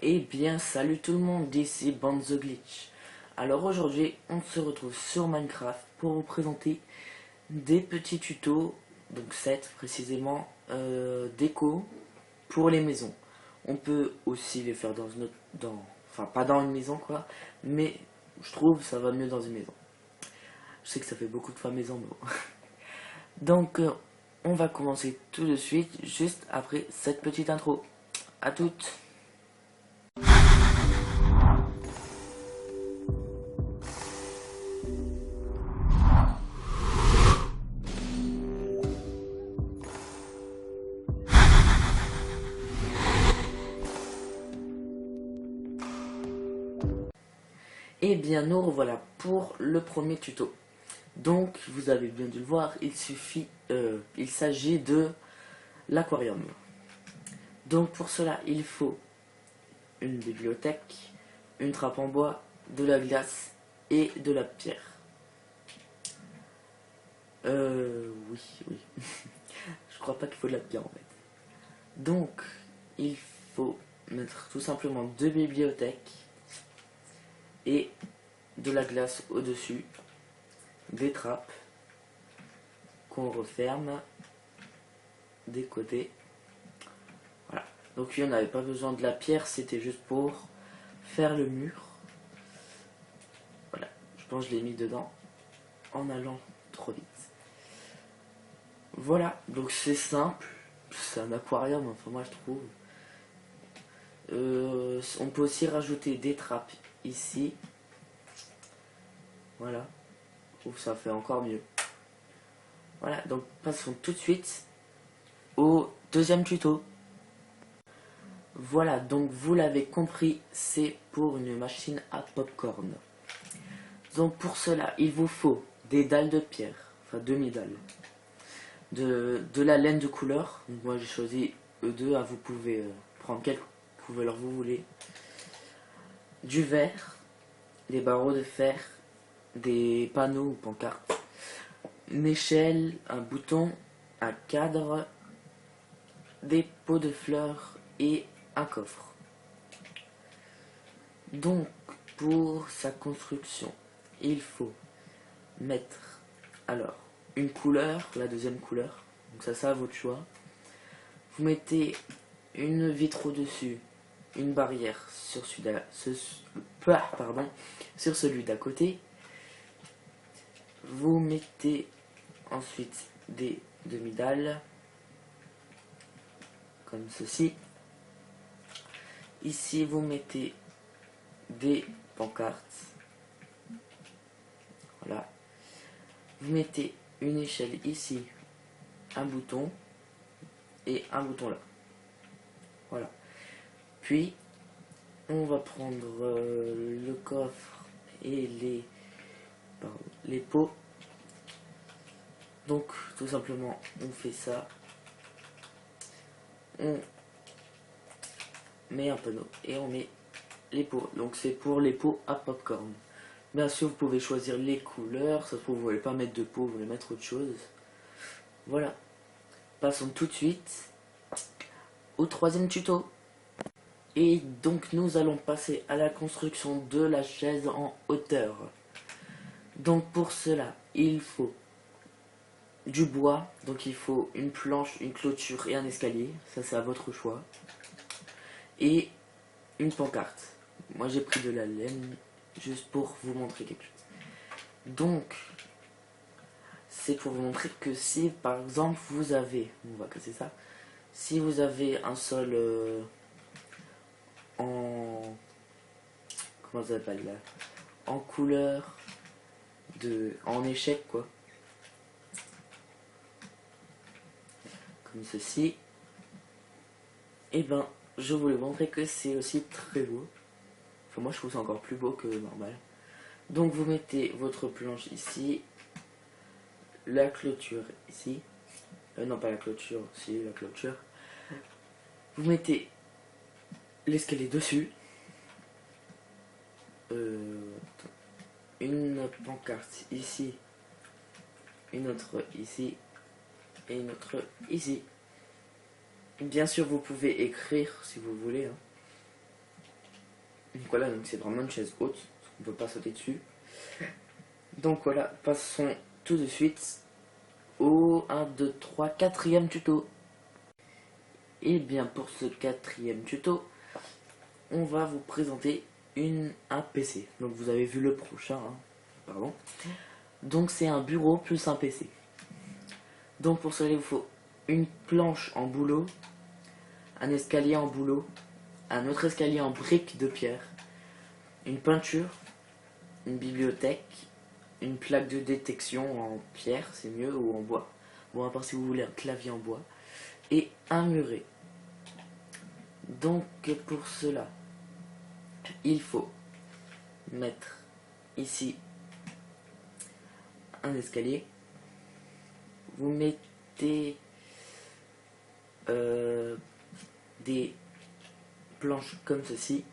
Eh bien, salut tout le monde, ici Banzo Glitch. Alors aujourd'hui, on se retrouve sur Minecraft pour vous présenter des petits tutos, donc 7 précisément, déco pour les maisons. On peut aussi les faire dans une autre, enfin pas dans une maison quoi, mais je trouve ça va mieux dans une maison. Je sais que ça fait beaucoup de fois maison, mais bon. Donc, on va commencer tout de suite, juste après cette petite intro. À toutes. Et bien nous revoilà pour le premier tuto. Donc vous avez bien dû le voir, il s'agit de l'aquarium. Donc pour cela il faut une bibliothèque, une trappe en bois, de la glace et de la pierre. Oui. Je crois pas qu'il faut de la pierre en fait. Donc il faut mettre tout simplement deux bibliothèques et de la glace au-dessus, des trappes qu'on referme des côtés. Voilà. Donc lui on n'avait pas besoin de la pierre, c'était juste pour faire le mur. Voilà. Je pense que je l'ai mis dedans en allant trop vite. Voilà. Donc c'est simple. C'est un aquarium, enfin moi je trouve. On peut aussi rajouter des trappes ici. Voilà. Je trouve que ça fait encore mieux. Voilà. Donc passons tout de suite au deuxième tuto. Voilà, donc vous l'avez compris, c'est pour une machine à popcorn. Donc pour cela, il vous faut des dalles de pierre, enfin demi-dalles, de la laine de couleur. Donc moi j'ai choisi E2, vous pouvez prendre quelle couleur vous voulez. Du verre, des barreaux de fer, des panneaux ou pancartes, une échelle, un bouton, un cadre, des pots de fleurs et un coffre. Donc, pour sa construction, il faut mettre alors une couleur, la deuxième couleur, donc ça à votre choix. Vous mettez une vitre au-dessus, une barrière sur sur celui d'à côté. Vous mettez ensuite des demi-dalles, comme ceci. Ici, vous mettez des pancartes. Voilà. Vous mettez une échelle ici, un bouton et un bouton là. Voilà. Puis, on va prendre le coffre et les pots. Donc, tout simplement, on fait ça. On met un panneau et on met les pots. Donc, c'est pour les pots à popcorn. Bien sûr, vous pouvez choisir les couleurs. Ça se trouve, vous ne voulez pas mettre de pot, vous voulez mettre autre chose. Voilà. Passons tout de suite au troisième tuto. Et donc nous allons passer à la construction de la chaise en hauteur. Donc pour cela, il faut du bois, donc il faut une planche, une clôture et un escalier, ça c'est à votre choix. Et une pancarte. Moi j'ai pris de la laine juste pour vous montrer quelque chose. Donc c'est pour vous montrer que si par exemple vous avez, on va casser ça, si vous avez un sol en, comment ça s'appelle là, en couleur en échec quoi, comme ceci, et ben je voulais montrer que c'est aussi très beau. Enfin moi je trouve ça encore plus beau que normal. Donc vous mettez votre planche ici, la clôture ici, non pas la clôture, si la clôture. Vous mettez l'escalier dessus, une pancarte ici, une autre ici et une autre ici. Bien sûr vous pouvez écrire si vous voulez, hein. Donc voilà, donc c'est vraiment une chaise haute, on ne peut pas sauter dessus. Donc voilà, passons tout de suite au 1, 2, 3, quatrième tuto. Et bien pour ce quatrième tuto, on va vous présenter un PC. Donc vous avez vu le prochain, hein, pardon. Donc c'est un bureau plus un PC. Donc pour cela il vous faut une planche en bouleau, un escalier en bouleau, un autre escalier en briques de pierre, une peinture, une bibliothèque, une plaque de détection en pierre, c'est mieux, ou en bois. Bon, à part si vous voulez un clavier en bois. Et un muret. Donc pour cela, il faut mettre ici un escalier. Vous mettez des planches comme ceci.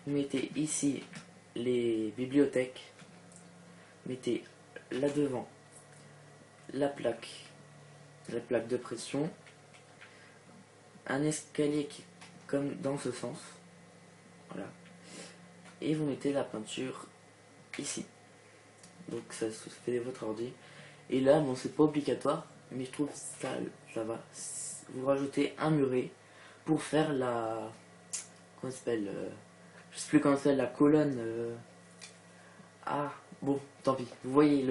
Vous mettez ici les bibliothèques. Mettez là devant la plaque de pression, un escalier qui comme dans ce sens, voilà, et vous mettez la peinture ici. Donc ça se fait de votre ordi. Et là, bon, c'est pas obligatoire, mais je trouve ça va. Vous rajoutez un muret pour faire la, comment ça s'appelle, je sais plus comment ça s'appelle, la colonne. Ah, bon, tant pis. Vous voyez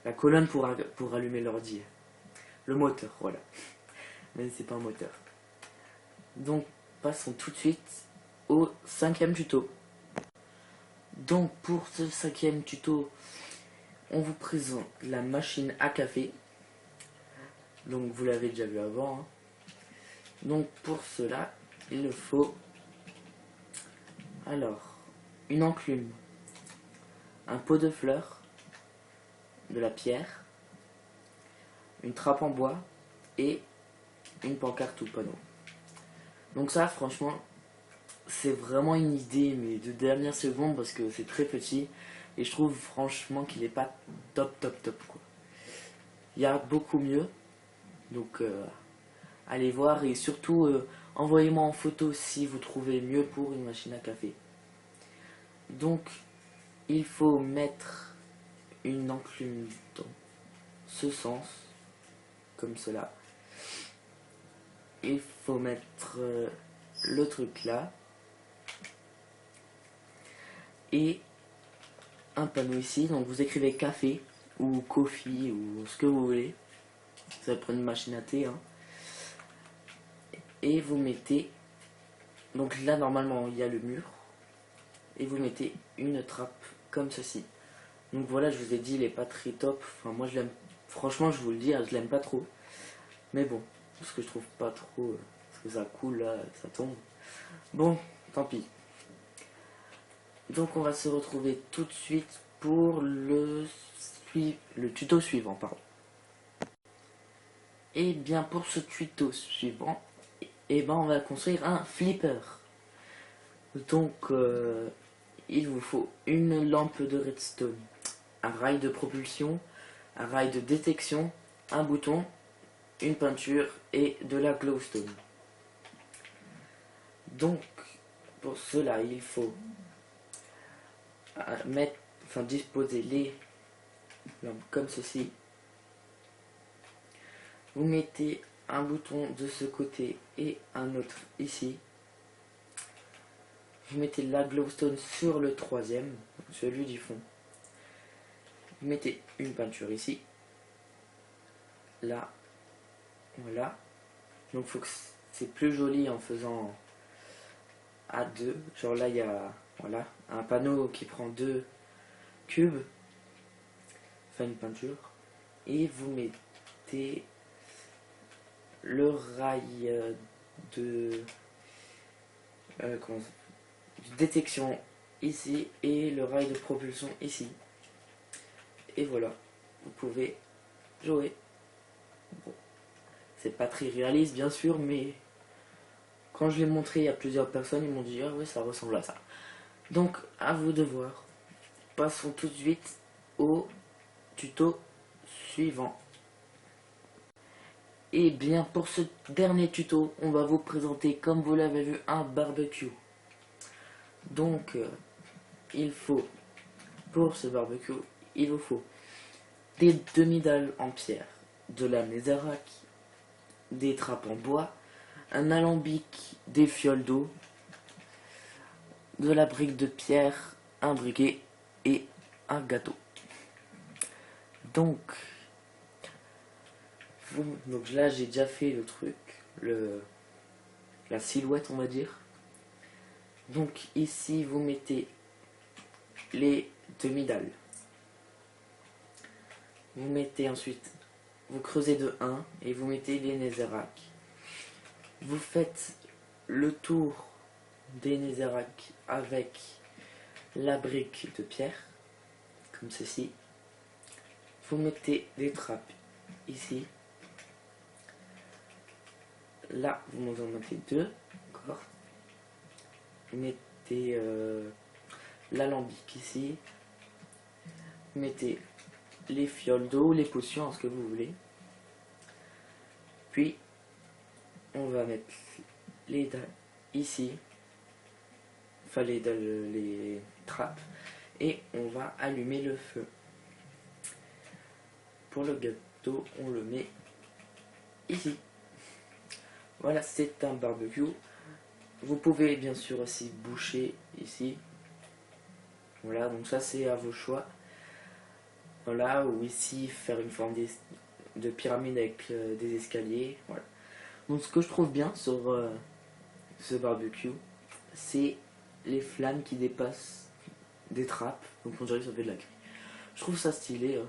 la colonne pour allumer l'ordi. Le moteur, voilà. Mais c'est pas un moteur. Donc, passons tout de suite au cinquième tuto. Donc, pour ce cinquième tuto, on vous présente la machine à café. Donc, vous l'avez déjà vu avant, hein. Donc, pour cela, il faut alors une enclume, un pot de fleurs, de la pierre, une trappe en bois et une pancarte ou panneau. Donc ça, franchement, c'est vraiment une idée, mais de dernière seconde parce que c'est très petit et je trouve franchement qu'il n'est pas top quoi. Il y a beaucoup mieux, donc allez voir et surtout envoyez-moi en photo si vous trouvez mieux pour une machine à café. Donc il faut mettre une enclume dans ce sens, comme cela. Il faut mettre le truc là et un panneau ici. Donc vous écrivez café ou coffee ou ce que vous voulez. Ça va prendre une machine à thé, hein. Et vous mettez, donc là normalement il y a le mur et vous mettez une trappe comme ceci. Donc voilà, je vous ai dit, il est pas très top. Enfin moi je l'aime, franchement je vous le dis, je l'aime pas trop. Mais bon, parce que je trouve pas trop, parce que ça coule là, ça tombe. Bon, tant pis. Donc on va se retrouver tout de suite pour le tuto suivant, pardon. Et bien pour ce tuto suivant, et ben on va construire un flipper. Donc il vous faut une lampe de redstone, un rail de propulsion, un rail de détection, un bouton, une peinture et de la glowstone. Donc pour cela il faut disposer les lampes comme ceci. Vous mettez un bouton de ce côté et un autre ici. Vous mettez la glowstone sur le troisième, celui du fond. Vous mettez une peinture ici. Là. Voilà. Donc faut que c'est plus joli en faisant à deux. Genre là il y a voilà, un panneau qui prend 2 cubes. Enfin une peinture. Et vous mettez le rail de détection ici et le rail de propulsion ici. Et voilà, vous pouvez jouer. Bon, c'est pas très réaliste bien sûr, mais quand je l'ai montré à plusieurs personnes, ils m'ont dit ah ouais ça ressemble à ça. Donc à vous de voir. Passons tout de suite au tuto suivant. Et bien pour ce dernier tuto, on va vous présenter, comme vous l'avez vu, un barbecue. Donc il faut, pour ce barbecue, il vous faut des demi-dalles en pierre, de la netherrack, des trappes en bois, un alambic, des fioles d'eau, de la brique de pierre, un briquet et un gâteau. Donc là j'ai déjà fait le truc, la silhouette on va dire. Donc ici vous mettez les demi-dalles. Vous mettez ensuite, vous creusez de 1 et vous mettez les netherrack. Vous faites le tour des netherrack avec la brique de pierre, comme ceci. Vous mettez les trappes ici. Là, vous en mettez 2 encore. Vous mettez l'alambic ici. Vous mettez les fioles d'eau, les potions, ce que vous voulez. Puis, on va mettre les dalles ici. Enfin, les trappes. Et on va allumer le feu. Pour le gâteau, on le met ici. Voilà, c'est un barbecue. Vous pouvez bien sûr aussi boucher ici. Voilà, donc ça c'est à vos choix. Voilà, ou ici faire une forme de pyramide avec des escaliers. Voilà. Donc ce que je trouve bien sur ce barbecue, c'est les flammes qui dépassent des trappes. Donc on dirait que ça fait de la grille. Je trouve ça stylé.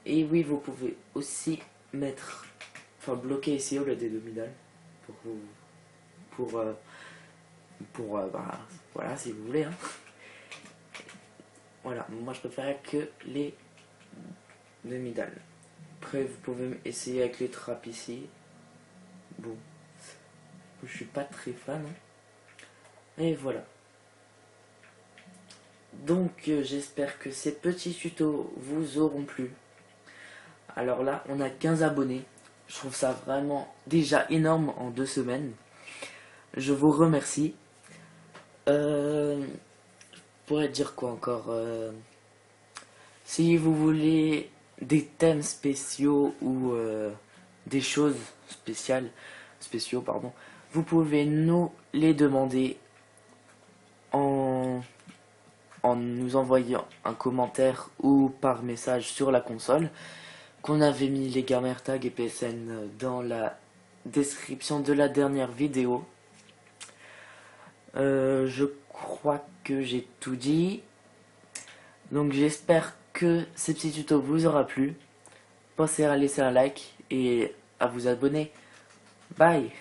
Et oui, vous pouvez aussi mettre, enfin bloquer ici au lieu des demi-dalles voilà, si vous voulez. Voilà, moi je préfère que les demi-dalles. Après, vous pouvez essayer avec les trappes ici. Bon, je suis pas très fan. Et voilà. Donc, j'espère que ces petits tutos vous auront plu. Alors là, on a 15 abonnés. Je trouve ça vraiment déjà énorme en 2 semaines. Je vous remercie. Je pourrais dire quoi encore si vous voulez des thèmes spéciaux ou des choses spéciaux, pardon, vous pouvez nous les demander en nous envoyant un commentaire ou par message sur la console, qu'on avait mis les gamer tags et PSN dans la description de la dernière vidéo. Je crois que j'ai tout dit. Donc j'espère que ces petits tutos vous aura plu. Pensez à laisser un like et à vous abonner. Bye!